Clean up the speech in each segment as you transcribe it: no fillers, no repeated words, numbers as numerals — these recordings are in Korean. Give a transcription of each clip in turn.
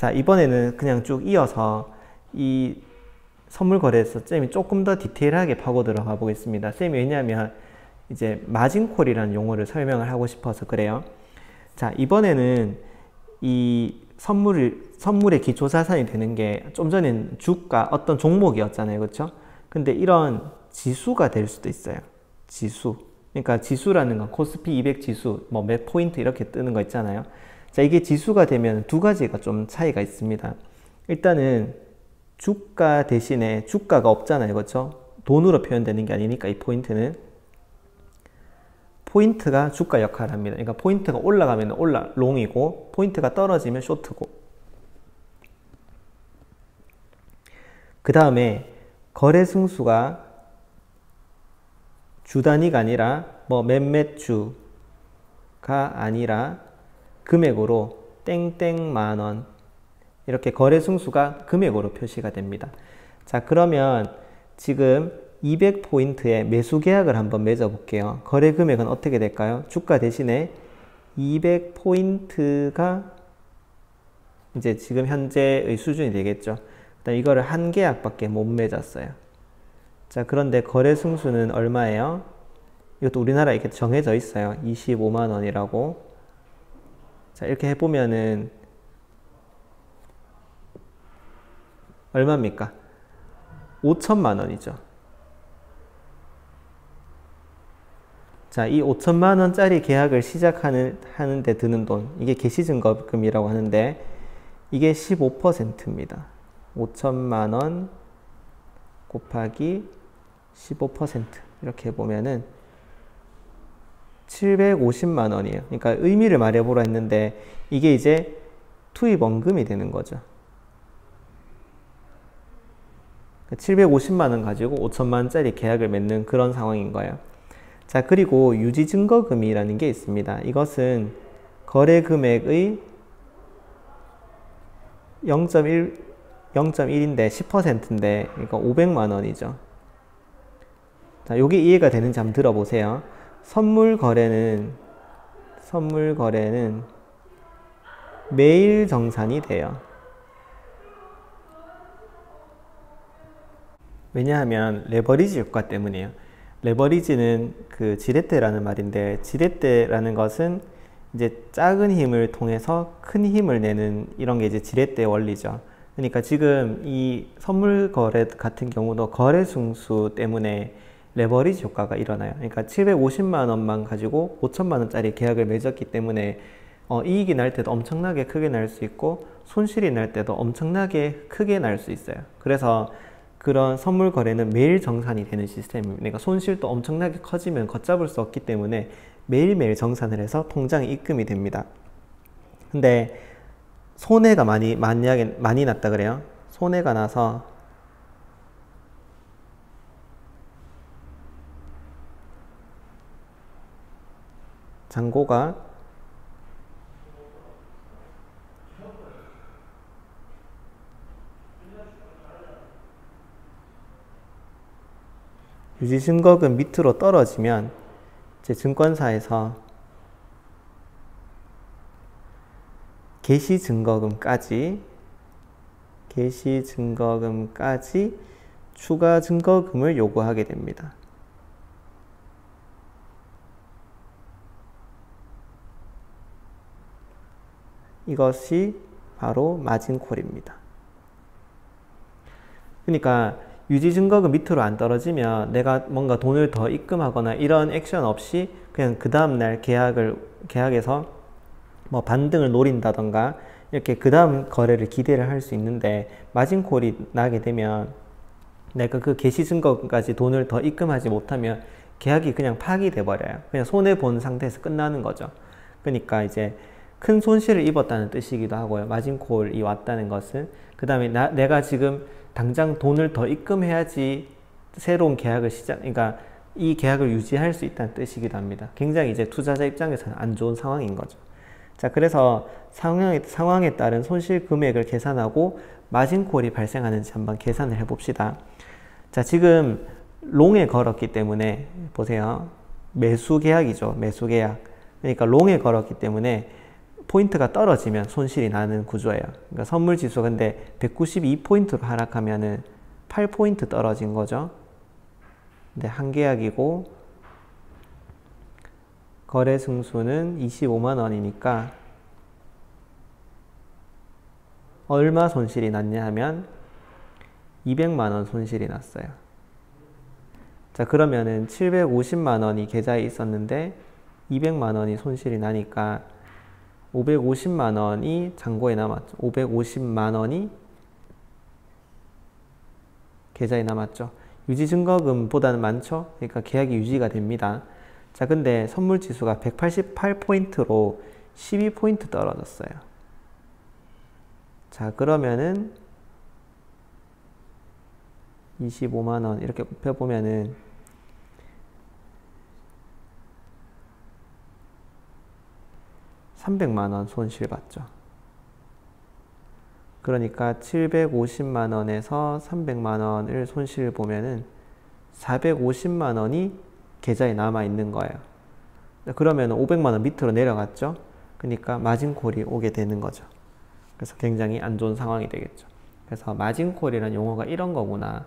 자, 이번에는 그냥 쭉 이어서 이 선물 거래에서 쌤이 조금 더 디테일하게 파고 들어가 보겠습니다. 쌤이 왜냐하면 이제 마진콜이라는 용어를 설명을 하고 싶어서 그래요. 자, 이번에는 이 선물의 기초자산이 되는 게 좀 전엔 주가 어떤 종목이었잖아요. 그렇죠? 근데 이런 지수가 될 수도 있어요. 지수. 그러니까 지수라는 건 코스피 200 지수, 뭐 몇 포인트 이렇게 뜨는 거 있잖아요. 자, 이게 지수가 되면 두 가지가 좀 차이가 있습니다. 일단은 주가 대신에 주가가 없잖아요. 그렇죠? 돈으로 표현되는 게 아니니까 이 포인트는. 포인트가 주가 역할을 합니다. 그러니까 포인트가 올라가면 롱이고 포인트가 떨어지면 쇼트고. 그 다음에 거래 승수가 주 단위가 아니라 뭐 몇몇 주가 아니라 금액으로 땡땡만 원 이렇게 거래 승수가 금액으로 표시가 됩니다. 자, 그러면 지금 200포인트의 매수 계약을 한번 맺어 볼게요. 거래 금액은 어떻게 될까요? 주가 대신에 200포인트가 이제 지금 현재의 수준이 되겠죠. 일단 이거를 한 계약밖에 못 맺었어요. 자, 그런데 거래 승수는 얼마예요? 이것도 우리나라에 이렇게 정해져 있어요. 25만 원이라고. 자, 이렇게 해보면은 얼마입니까? 5천만 원이죠. 자, 이 5천만 원짜리 계약을 하는데 드는 돈, 이게 개시증거금이라고 하는데 이게 15%입니다. 5천만 원 곱하기 15% 이렇게 해보면은 750만 원이에요. 그러니까 의미를 말해보라 했는데 이게 이제 투입원금이 되는 거죠. 750만 원 가지고 5천만 원짜리 계약을 맺는 그런 상황인 거예요. 자, 그리고 유지증거금이라는 게 있습니다. 이것은 거래 금액의 0.1인데 10%인데 그러니까 500만 원이죠. 자, 요게 이해가 되는지 한번 들어보세요. 선물 거래는 매일 정산이 돼요. 왜냐하면 레버리지 효과 때문이에요. 레버리지는 그 지렛대라는 말인데, 지렛대라는 것은 이제 작은 힘을 통해서 큰 힘을 내는 이런 게 이제 지렛대 원리죠. 그러니까 지금 이 선물 거래 같은 경우도 거래 승수 때문에 레버리지 효과가 일어나요. 그러니까 750만 원만 가지고 5천만 원짜리 계약을 맺었기 때문에 이익이 날 때도 엄청나게 크게 날 수 있고 손실이 날 때도 엄청나게 크게 날 수 있어요. 그래서 그런 선물 거래는 매일 정산이 되는 시스템입니다. 그러니까 손실도 엄청나게 커지면 걷잡을 수 없기 때문에 매일매일 정산을 해서 통장에 입금이 됩니다. 근데 손해가 많이 났다 그래요. 손해가 나서 잔고가 유지증거금 밑으로 떨어지면 이제 증권사에서 개시증거금까지 추가 증거금을 요구하게 됩니다. 이것이 바로 마진콜입니다. 그러니까 유지증거금 밑으로 안 떨어지면 내가 뭔가 돈을 더 입금하거나 이런 액션 없이 그냥 그 다음날 계약에서 뭐 반등을 노린다던가 이렇게 그 다음 거래를 기대를 할 수 있는데, 마진콜이 나게 되면 내가 그 개시증거금까지 돈을 더 입금하지 못하면 계약이 그냥 파기돼 버려요. 그냥 손해본 상태에서 끝나는 거죠. 그러니까 이제 큰 손실을 입었다는 뜻이기도 하고요. 마진콜이 왔다는 것은. 그 다음에 내가 지금 당장 돈을 더 입금해야지 새로운 계약을 그러니까 이 계약을 유지할 수 있다는 뜻이기도 합니다. 굉장히 이제 투자자 입장에서는 안 좋은 상황인 거죠. 자, 그래서 상황에 따른 손실 금액을 계산하고 마진콜이 발생하는지 한번 계산을 해 봅시다. 자, 지금 롱에 걸었기 때문에 보세요. 매수 계약이죠. 매수 계약. 그러니까 롱에 걸었기 때문에 포인트가 떨어지면 손실이 나는 구조예요. 그러니까 선물 지수 근데 192포인트로 하락하면은 8포인트 떨어진 거죠. 근데 한 계약이고 거래 승수는 25만 원이니까 얼마 손실이 났냐 하면 200만 원 손실이 났어요. 자, 그러면은 750만 원이 계좌에 있었는데 200만 원이 손실이 나니까 550만 원이 잔고에 남았죠. 550만 원이 계좌에 남았죠. 유지 증거금보다는 많죠. 그러니까 계약이 유지가 됩니다. 자, 근데 선물 지수가 188포인트로 12포인트 떨어졌어요. 자, 그러면은 25만 원 이렇게 곱해보면은 300만 원 손실 봤죠. 그러니까 750만 원에서 300만 원을 손실 보면은 450만 원이 계좌에 남아 있는 거예요. 그러면 500만 원 밑으로 내려갔죠. 그러니까 마진콜이 오게 되는 거죠. 그래서 굉장히 안 좋은 상황이 되겠죠. 그래서 마진콜이라는 용어가 이런 거구나.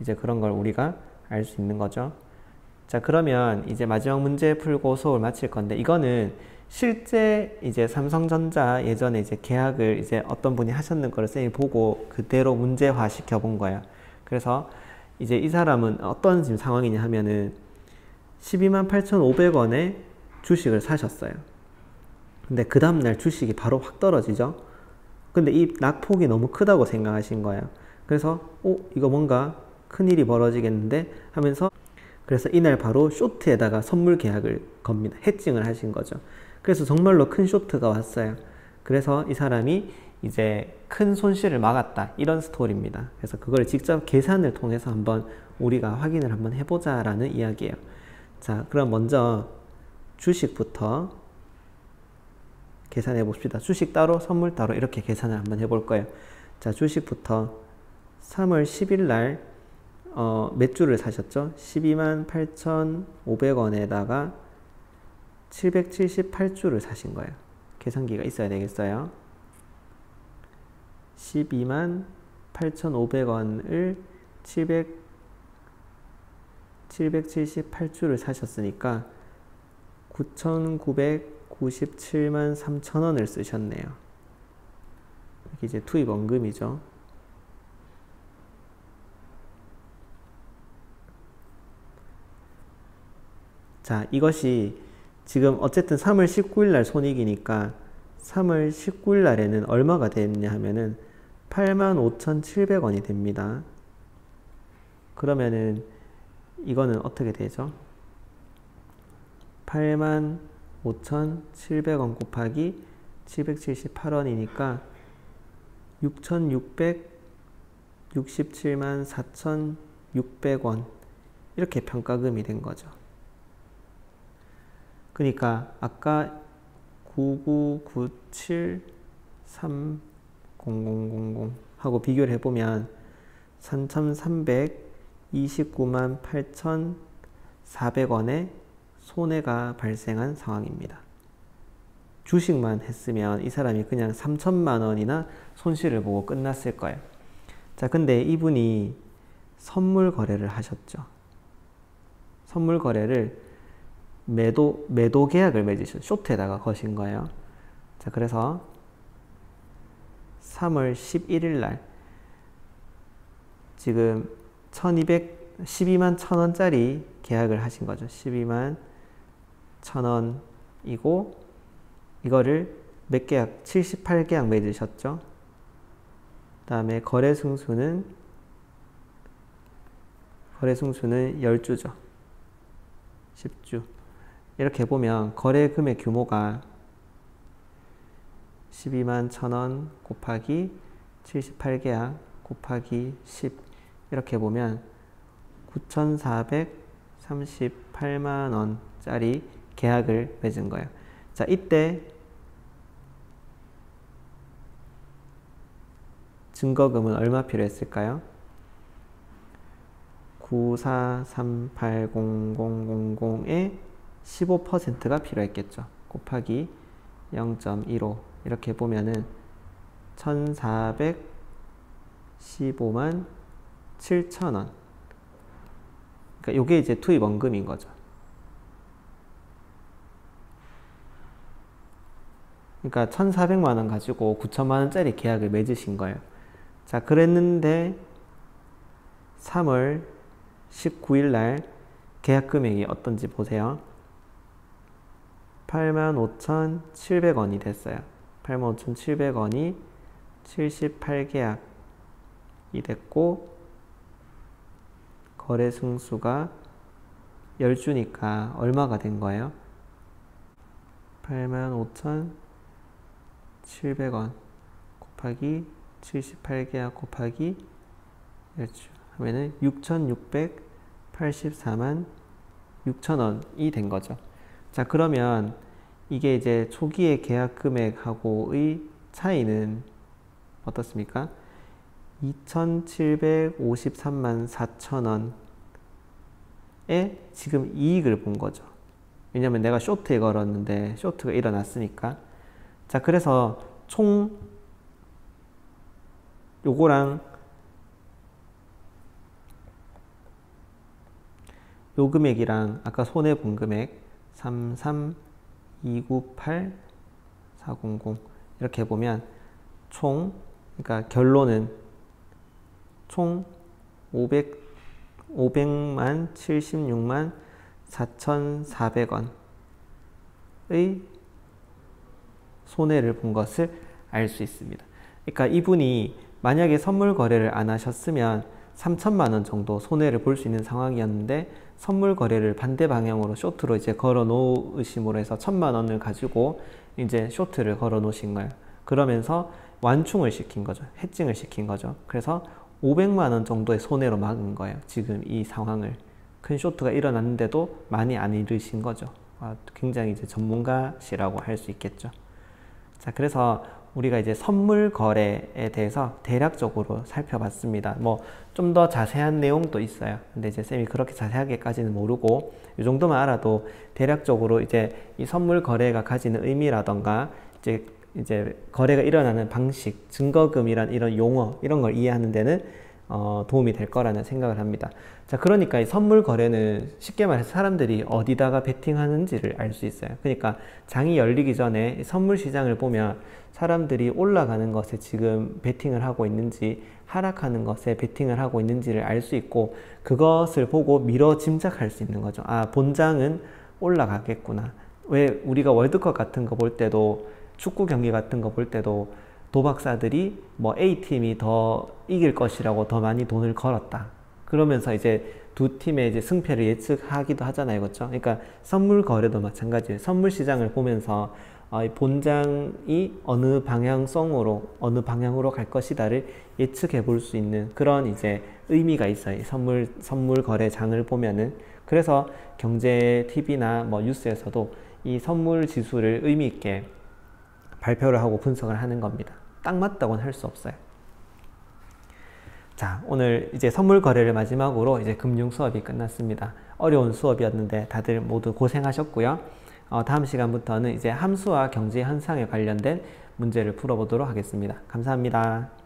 이제 그런 걸 우리가 알 수 있는 거죠. 자, 그러면 이제 마지막 문제 풀고 수업을 마칠 건데, 이거는 실제 이제 삼성전자 예전에 이제 계약을 이제 어떤 분이 하셨는 거를 쌤이 보고 그대로 문제화 시켜 본 거예요. 그래서 이제 이 사람은 어떤 지금 상황이냐 하면은 12만 8,500원에 주식을 사셨어요. 근데 그 다음날 주식이 바로 확 떨어지죠. 근데 이 낙폭이 너무 크다고 생각하신 거예요. 그래서 이거 뭔가 큰일이 벌어지겠는데 하면서 그래서 이날 바로 쇼트에다가 선물 계약을 겁니다. 해칭을 하신 거죠. 그래서 정말로 큰 쇼트가 왔어요. 그래서 이 사람이 이제 큰 손실을 막았다. 이런 스토리입니다. 그래서 그걸 직접 계산을 통해서 한번 우리가 확인을 한번 해보자 라는 이야기예요. 자, 그럼 먼저 주식부터 계산해 봅시다. 주식 따로 선물 따로 이렇게 계산을 한번 해볼 거예요. 자, 주식부터 3월 10일 날 몇 주를 사셨죠? 12만 8,500원에다가 778주를 사신 거예요. 계산기가 있어야 되겠어요. 12만 8,500원을 778주를 사셨으니까 9,997만 3천원을 쓰셨네요. 이게 이제 투입 원금이죠. 자, 이것이 지금 어쨌든 3월 19일 날 손익이니까 3월 19일 날에는 얼마가 됐냐 하면은 85,700원이 됩니다. 그러면은 이거는 어떻게 되죠? 85,700원 곱하기 778원이니까 6,667만 4,600원 이렇게 평가금이 된 거죠. 그러니까 아까 99973000 하고 비교를 해보면 3,329만 8,400원의 손해가 발생한 상황입니다. 주식만 했으면 이 사람이 그냥 3천만 원이나 손실을 보고 끝났을 거예요. 자, 근데 이분이 선물 거래를 하셨죠. 선물 거래를 매도 계약을 맺으신 쇼트에다가 거신 거예요. 자, 그래서 3월 11일 날 지금 12만 1,000원짜리 계약을 하신 거죠. 12만 1,000원이고 이거를 몇 계약? 78계약 맺으셨죠. 그 다음에 거래 승수는 10주죠. 10주. 이렇게 보면 거래 금액 규모가 12만 1,000원 곱하기 78계약 곱하기 10 이렇게 보면 9,438만 원짜리 계약을 맺은 거예요. 자, 이때 증거금은 얼마 필요했을까요? 94380000에 15%가 필요했겠죠. 곱하기 0.15 이렇게 보면은 1415만 7천원. 그러니까 요게 이제 투입 원금인 거죠. 그러니까 1,400만원 가지고 9천만원짜리 계약을 맺으신 거예요. 자, 그랬는데 3월 19일 날 계약 금액이 어떤지 보세요. 85,700원이 됐어요. 85,700원이 78계약이 됐고, 거래 승수가 10주니까 얼마가 된 거예요? 85,700원 곱하기 78계약 곱하기 10주 하면은 6,684만 6천원이 된 거죠. 자, 그러면 이게 이제 초기의 계약 금액하고의 차이는 어떻습니까? 2,753만 4천원에 지금 이익을 본 거죠. 왜냐면 내가 쇼트에 걸었는데 쇼트가 일어났으니까. 자, 그래서 총 요거랑 요 금액이랑 아까 손해 본 금액 33298,400 이렇게 보면 총, 그러니까 결론은 총 500만 76만 4,400원의 손해를 본 것을 알 수 있습니다. 그러니까 이분이 만약에 선물 거래를 안 하셨으면 3천만 원 정도 손해를 볼 수 있는 상황이었는데, 선물 거래를 반대 방향으로 쇼트로 이제 걸어 놓으심으로 해서 1,000만 원을 가지고 이제 쇼트를 걸어 놓으신 거예요. 그러면서 완충을 시킨 거죠. 해칭을 시킨 거죠. 그래서 500만 원 정도의 손해로 막은 거예요. 지금 이 상황을. 큰 쇼트가 일어났는데도 많이 안 잃으신 거죠. 굉장히 이제 전문가시라고 할 수 있겠죠. 자, 그래서 우리가 이제 선물 거래에 대해서 대략적으로 살펴봤습니다. 뭐 좀 더 자세한 내용도 있어요. 근데 이제 쌤이 그렇게 자세하게까지는 모르고 이 정도만 알아도 대략적으로 이제 이 선물 거래가 가지는 의미라던가 이제 거래가 일어나는 방식, 증거금이란 이런 용어 이런 걸 이해하는 데는 도움이 될 거라는 생각을 합니다. 자, 그러니까 이 선물 거래는 쉽게 말해서 사람들이 어디다가 베팅하는지를 알 수 있어요. 그러니까 장이 열리기 전에 선물 시장을 보면 사람들이 올라가는 것에 지금 베팅을 하고 있는지 하락하는 것에 베팅을 하고 있는지를 알 수 있고, 그것을 보고 미뤄 짐작할 수 있는 거죠. 아, 본장은 올라가겠구나. 왜 우리가 월드컵 같은 거 볼 때도, 축구 경기 같은 거 볼 때도 도박사들이 뭐 A팀이 더 이길 것이라고 더 많이 돈을 걸었다. 그러면서 이제 두 팀의 이제 승패를 예측하기도 하잖아요. 그렇죠? 그러니까 선물 거래도 마찬가지예요. 선물 시장을 보면서 본장이 어느 방향으로 갈 것이다를 예측해 볼 수 있는 그런 이제 의미가 있어요. 선물 거래장을 보면은. 그래서 경제 TV나 뭐 뉴스에서도 이 선물 지수를 의미 있게 발표를 하고 분석을 하는 겁니다. 딱 맞다고는 할 수 없어요. 자, 오늘 이제 선물 거래를 마지막으로 이제 금융 수업이 끝났습니다. 어려운 수업이었는데 다들 모두 고생하셨고요. 다음 시간부터는 이제 함수와 경제 현상에 관련된 문제를 풀어보도록 하겠습니다. 감사합니다.